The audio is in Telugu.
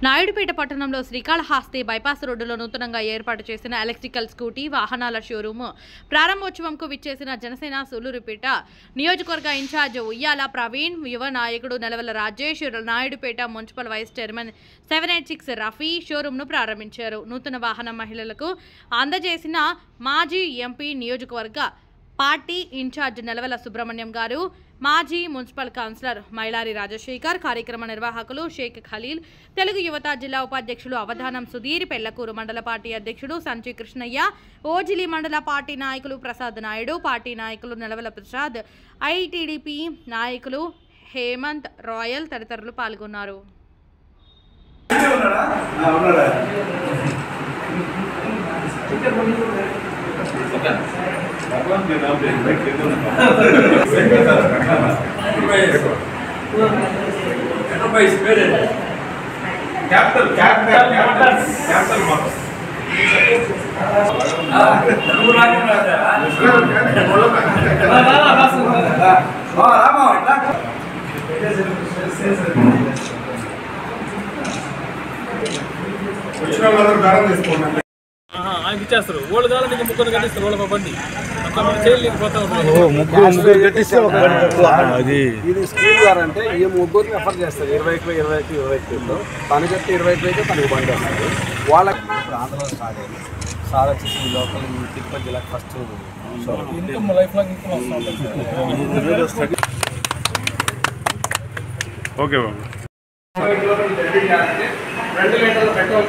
నాయుడుపేట పట్టణంలో శ్రీకాళహస్తి బైపాస్ రోడ్డులో నూతనంగా ఏర్పాటు చేసిన ఎలక్ట్రికల్ స్కూటీ వాహనాల షోరూమ్ ప్రారంభోత్సవంకు విచ్చేసిన జనసేన సూలూరుపేట నియోజకవర్గ ఇన్ఛార్జ్ ఉయ్యాల ప్రవీణ్, యువ నాయకుడు Nelavala Rajesh, Naidupeta municipal vice chairman 786 Rafi షోరూమ్ను ప్రారంభించారు. నూతన వాహనం మహిళలకు అందజేసిన మాజీ ఎంపీ, నియోజకవర్గ పార్టీ ఇన్ఛార్జ్ నెలవల సుబ్రహ్మణ్యం గారు, మాజీ మున్సిపల్ కౌన్సిలర్ మైలారి రాజశేఖర్, కార్యక్రమ నిర్వాహకులు షేక్ ఖలీల్, తెలుగు యువత జిల్లా ఉపాధ్యక్షులు అవధానం సుధీర్, పెళ్లకూరు మండల పార్టీ అధ్యక్షుడు సంచి కృష్ణయ్య, ఓజిలి మండల పార్టీ నాయకులు ప్రసాద్ నాయుడు, పార్టీ నాయకులు నెలవల ప్రసాద్, ఐటీడీపీ నాయకులు హేమంత్ రాయల్ తదితరులు పాల్గొన్నారు. ఆయన ఇచ్చేస్తారు ఓళ్ళు కావాలి నీకు ముగ్గురు కట్టిస్తారు వాళ్ళ బండి ఇది స్కీమ్ ద్వారా అంటే ఈ ముగ్గురిని రెఫర్ చేస్తారు 20 తను చెప్తే 20 అయితే తనకు బండి వస్తుంది వాళ్ళకి. ఇప్పుడు ఆంధ్రలో స్టార్ట్ అయింది సార్ వచ్చేసి ఈ లోకల్ తిరుపతి జిల్లాకి ఫస్ట్ లైఫ్ ఓకే బాబు. 2 లీటర్ల పెట్రోల్